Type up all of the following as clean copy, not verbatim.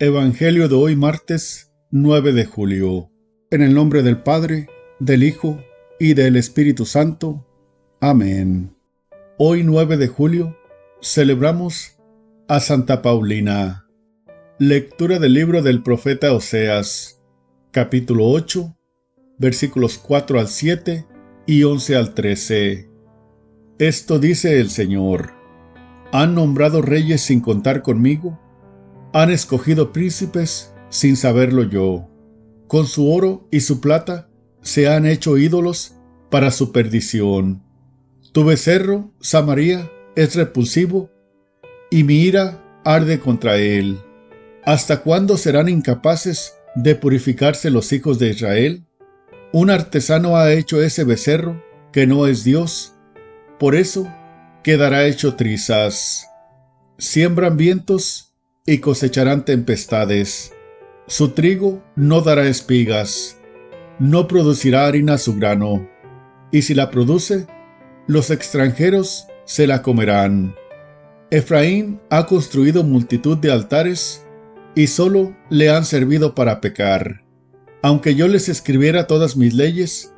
Evangelio de hoy martes 9 de julio. En el nombre del Padre, del Hijo y del Espíritu Santo. Amén. Hoy 9 de julio celebramos a Santa Paulina. Lectura del libro del profeta Oseas, capítulo 8, versículos 4 al 7 y 11 al 13. Esto dice el Señor: ¿Han nombrado reyes sin contar conmigo? Han escogido príncipes sin saberlo yo. Con su oro y su plata se han hecho ídolos para su perdición. Tu becerro, Samaria, es repulsivo, y mi ira arde contra él. ¿Hasta cuándo serán incapaces de purificarse los hijos de Israel? Un artesano ha hecho ese becerro, que no es Dios. Por eso quedará hecho trizas. Siembran vientos y cosecharán tempestades. Su trigo no dará espigas, no producirá harina su grano, y si la produce, los extranjeros se la comerán. Efraín ha construido multitud de altares, y solo le han servido para pecar. Aunque yo les escribiera todas mis leyes,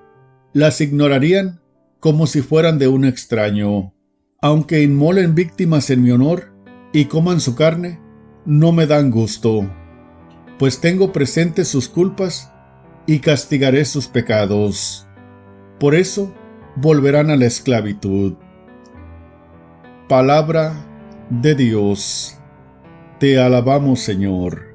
las ignorarían como si fueran de un extraño. Aunque inmolen víctimas en mi honor y coman su carne, no me dan gusto, pues tengo presentes sus culpas y castigaré sus pecados. Por eso volverán a la esclavitud. Palabra de Dios. Te alabamos, Señor.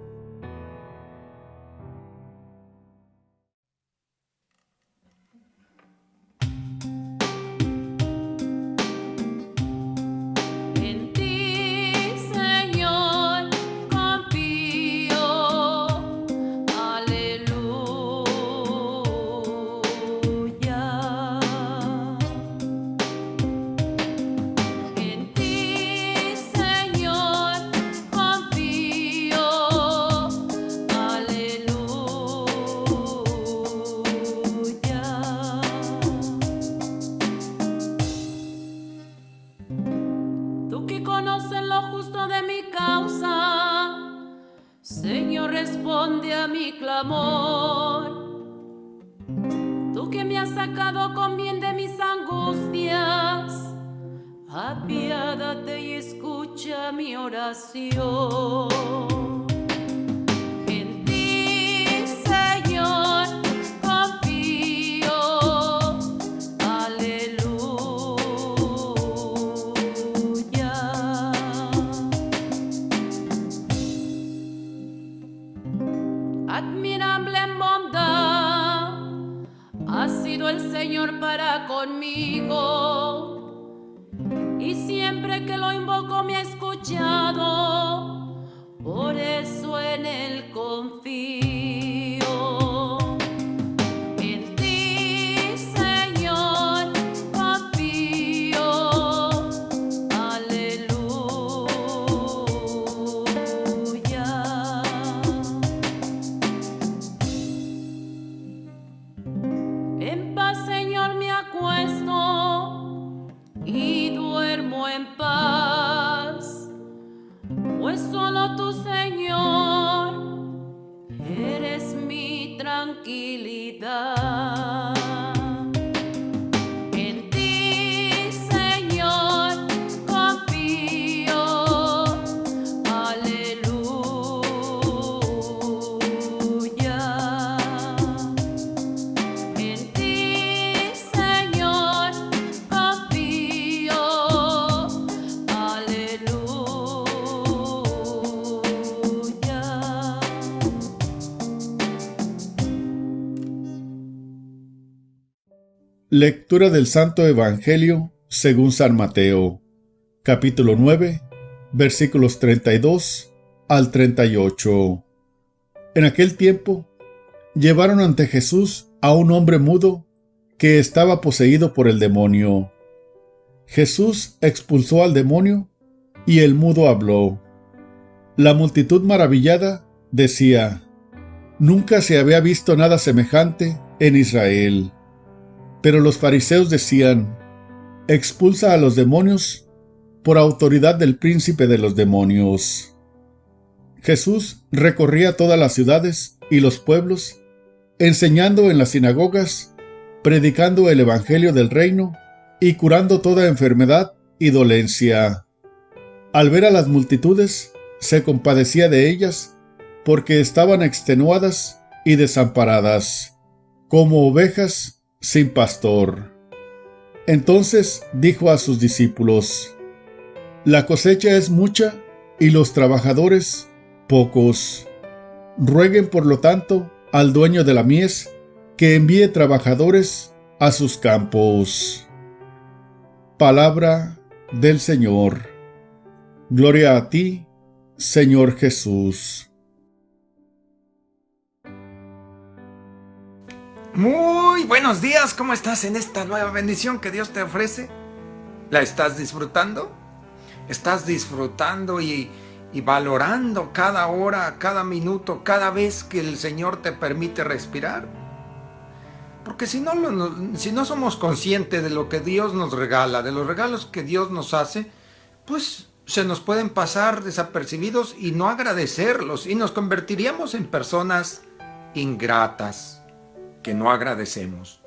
Señor, responde a mi clamor. Tú que me has sacado con bien de mis angustias, apiádate y escucha mi oración. Admirable en bondad ha sido el Señor para conmigo, y siempre que lo invoco me ha escuchado, por eso en Él confío. En ti, Señor, confío. Aleluya. En paz, Señor, me acuesto y duermo en paz, pues solo tú, Señor, eres mi tranquilidad. En ti, Señor, confío. Aleluya. Lectura del Santo Evangelio según San Mateo, capítulo 9, versículos 32 al 38. En aquel tiempo, llevaron ante Jesús a un hombre mudo que estaba poseído por el demonio. Jesús expulsó al demonio y el mudo habló. La multitud maravillada decía: «Nunca se había visto nada semejante en Israel». Pero los fariseos decían: «Expulsa a los demonios por autoridad del príncipe de los demonios». Jesús recorría todas las ciudades y los pueblos, enseñando en las sinagogas, predicando el evangelio del reino y curando toda enfermedad y dolencia. Al ver a las multitudes, se compadecía de ellas, porque estaban extenuadas y desamparadas, como ovejas sin pastor. Entonces dijo a sus discípulos: La cosecha es mucha y los trabajadores pocos. Rueguen, por lo tanto, al dueño de la mies que envíe trabajadores a sus campos. Palabra del Señor. Gloria a ti, Señor Jesús. Muy buenos días, ¿cómo estás en esta nueva bendición que Dios te ofrece? ¿La estás disfrutando? ¿Estás disfrutando y valorando cada hora, cada minuto, cada vez que el Señor te permite respirar? Porque si no somos conscientes de lo que Dios nos regala, de los regalos que Dios nos hace, pues se nos pueden pasar desapercibidos y no agradecerlos, y nos convertiríamos en personas ingratas que no agradecemos.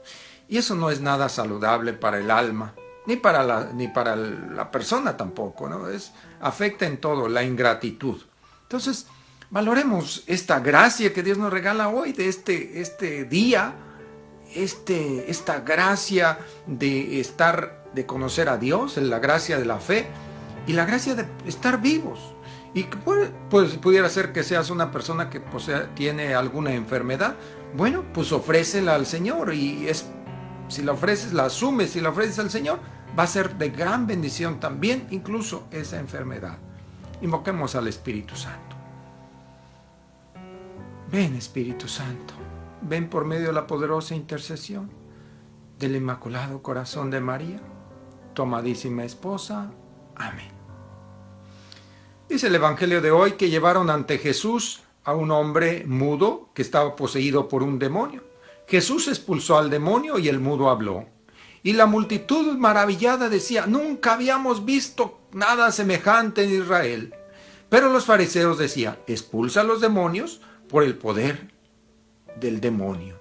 Y eso no es nada saludable para el alma, ni para la persona tampoco, ¿no? Afecta en todo, la ingratitud. Entonces, valoremos esta gracia que Dios nos regala hoy, de este día, esta gracia de conocer a Dios, la gracia de la fe y la gracia de estar vivos. Y pues pudiera ser que seas una persona que tiene alguna enfermedad. Bueno, pues ofrécela al Señor, y si la ofreces, la asumes, si la ofreces al Señor, va a ser de gran bendición también, incluso esa enfermedad. Invoquemos al Espíritu Santo. Ven, Espíritu Santo, ven por medio de la poderosa intercesión del Inmaculado Corazón de María, tu amadísima esposa. Amén. Dice el Evangelio de hoy que llevaron ante Jesús a un hombre mudo que estaba poseído por un demonio. Jesús expulsó al demonio y el mudo habló. Y la multitud maravillada decía: nunca habíamos visto nada semejante en Israel. Pero los fariseos decían: expulsa a los demonios por el poder del demonio.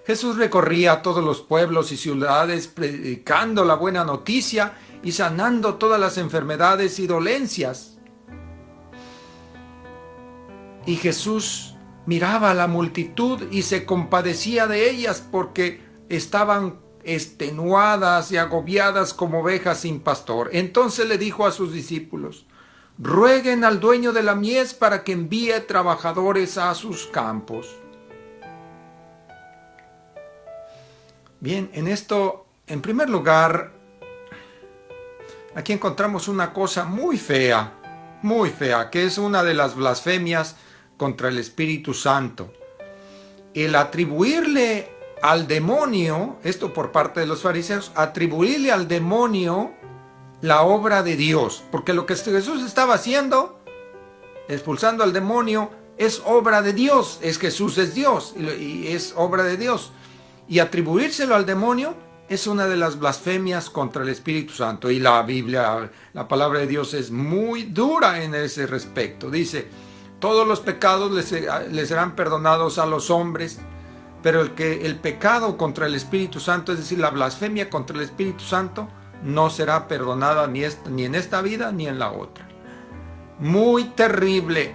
Jesús recorría todos los pueblos y ciudades predicando la buena noticia y sanando todas las enfermedades y dolencias. Y Jesús miraba a la multitud y se compadecía de ellas, porque estaban extenuadas y agobiadas como ovejas sin pastor. Entonces le dijo a sus discípulos: rueguen al dueño de la mies para que envíe trabajadores a sus campos. Bien, en primer lugar, aquí encontramos una cosa muy fea, que es una de las blasfemias contra el Espíritu Santo. El atribuirle al demonio, esto por parte de los fariseos, atribuirle al demonio la obra de Dios, porque lo que Jesús estaba haciendo, expulsando al demonio, es obra de Dios. Jesús es Dios y es obra de Dios. Y atribuírselo al demonio es una de las blasfemias contra el Espíritu Santo. Y la Biblia, la palabra de Dios, es muy dura en ese respecto. Dice: todos los pecados les serán perdonados a los hombres, pero el pecado contra el Espíritu Santo, es decir, la blasfemia contra el Espíritu Santo, no será perdonada ni en esta vida ni en la otra. Muy terrible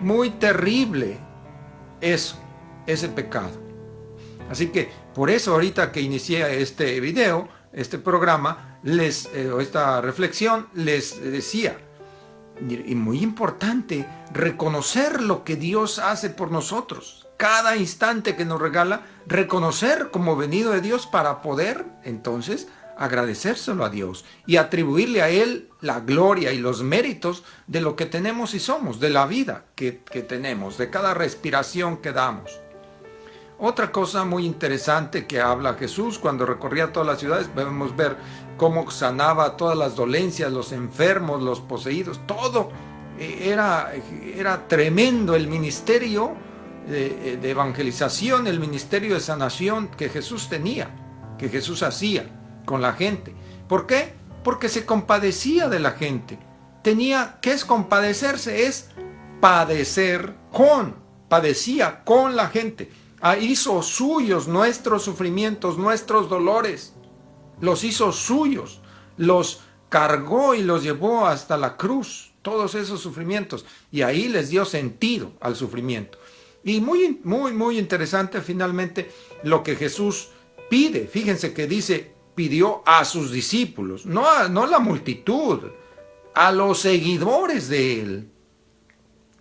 eso, ese pecado. Así que por eso ahorita que inicié este video, este programa, esta reflexión, les decía, y muy importante, reconocer lo que Dios hace por nosotros. Cada instante que nos regala, reconocer como venido de Dios para poder entonces agradecérselo a Dios y atribuirle a Él la gloria y los méritos de lo que tenemos y somos, de la vida que tenemos, de cada respiración que damos. Otra cosa muy interesante que habla Jesús cuando recorría todas las ciudades, podemos ver cómo sanaba todas las dolencias, los enfermos, los poseídos, todo. Era tremendo el ministerio de evangelización, el ministerio de sanación que Jesús tenía, que Jesús hacía con la gente. ¿Por qué? Porque se compadecía de la gente. ¿Qué es compadecerse? Es padecía con la gente. Hizo suyos nuestros sufrimientos, nuestros dolores. Los hizo suyos, los cargó y los llevó hasta la cruz, todos esos sufrimientos. Y ahí les dio sentido al sufrimiento. Y muy interesante finalmente lo que Jesús pide. Fíjense que dice, pidió a sus discípulos, no a la multitud, a los seguidores de él.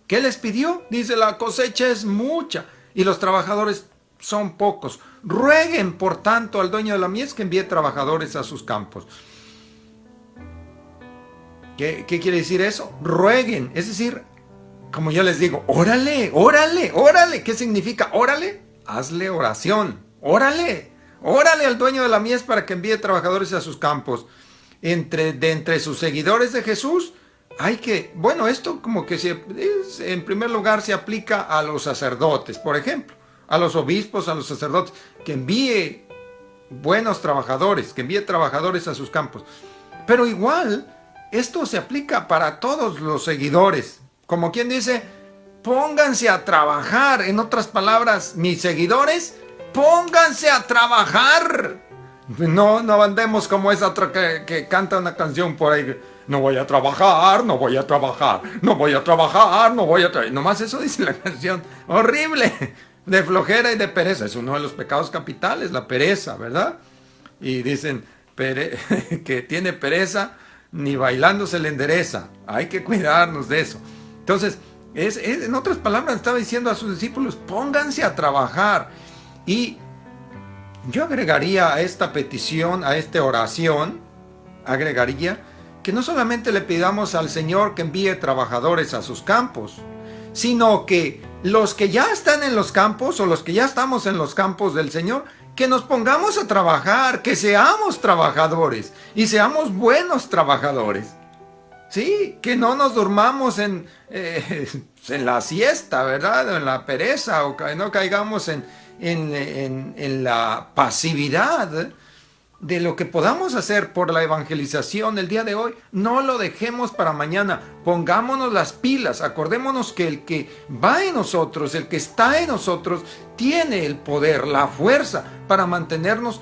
¿Qué les pidió? Dice, la cosecha es mucha y los trabajadores son pocos. Rueguen, por tanto, al dueño de la mies que envíe trabajadores a sus campos. ¿Qué quiere decir eso? Rueguen, es decir, como yo les digo, órale. ¿Qué significa órale? Hazle oración, órale al dueño de la mies para que envíe trabajadores a sus campos. De entre sus seguidores de Jesús, esto como que en primer lugar se aplica a los sacerdotes, por ejemplo, a los obispos, a los sacerdotes, que envíe buenos trabajadores, que envíe trabajadores a sus campos. Pero igual, esto se aplica para todos los seguidores. Como quien dice, pónganse a trabajar. En otras palabras, mis seguidores, pónganse a trabajar. No andemos como esa otra que canta una canción por ahí. No voy a trabajar. Nomás eso dice la canción. Horrible. De flojera y de pereza. Es uno de los pecados capitales, la pereza, ¿verdad? Y dicen que tiene pereza, ni bailando se le endereza. Hay que cuidarnos de eso. Entonces, en otras palabras, estaba diciendo a sus discípulos, pónganse a trabajar. Y yo agregaría a esta petición, a esta oración, agregaría que no solamente le pidamos al Señor que envíe trabajadores a sus campos, sino que los que ya están en los campos o los que ya estamos en los campos del Señor, que nos pongamos a trabajar, que seamos trabajadores y seamos buenos trabajadores. Sí, que no nos durmamos en la siesta, ¿verdad? En la pereza, o que no caigamos en la pasividad de lo que podamos hacer por la evangelización el día de hoy. No lo dejemos para mañana. Pongámonos las pilas. Acordémonos que el que va en nosotros, el que está en nosotros, tiene el poder, la fuerza para mantenernos.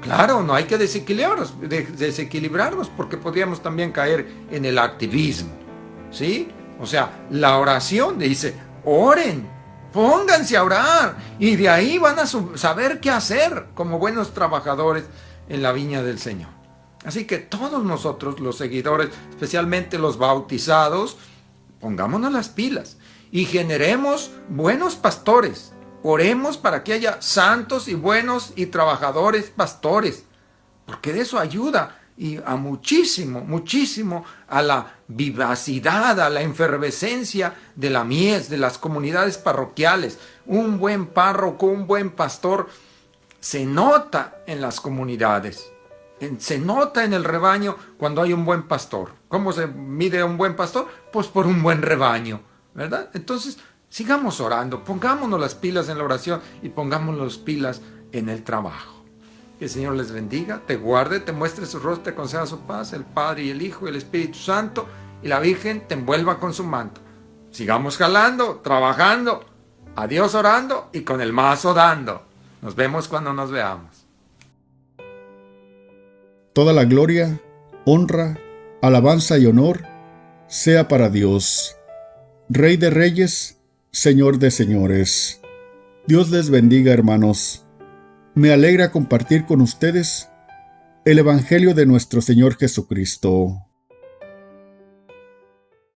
Claro, no hay que desequilibrarnos porque podríamos también caer en el activismo, ¿sí? O sea, la oración dice, oren, pónganse a orar y de ahí van a saber qué hacer como buenos trabajadores en la viña del Señor. Así que todos nosotros, los seguidores, especialmente los bautizados, pongámonos las pilas y generemos buenos pastores. Oremos para que haya santos y buenos y trabajadores pastores, porque de eso ayuda y a muchísimo a la vivacidad, a la efervescencia de la mies, de las comunidades parroquiales. Un buen párroco, un buen pastor se nota en las comunidades, se nota en el rebaño cuando hay un buen pastor. ¿Cómo se mide un buen pastor? Pues por un buen rebaño, ¿verdad? Entonces, sigamos orando, pongámonos las pilas en la oración y pongámonos las pilas en el trabajo. Que el Señor les bendiga, te guarde, te muestre su rostro, te conceda su paz, el Padre y el Hijo y el Espíritu Santo, y la Virgen te envuelva con su manto. Sigamos jalando, trabajando, a Dios orando y con el mazo dando. Nos vemos cuando nos veamos. Toda la gloria, honra, alabanza y honor sea para Dios, Rey de Reyes, Señor de señores. Dios les bendiga, hermanos. Me alegra compartir con ustedes el Evangelio de nuestro Señor Jesucristo.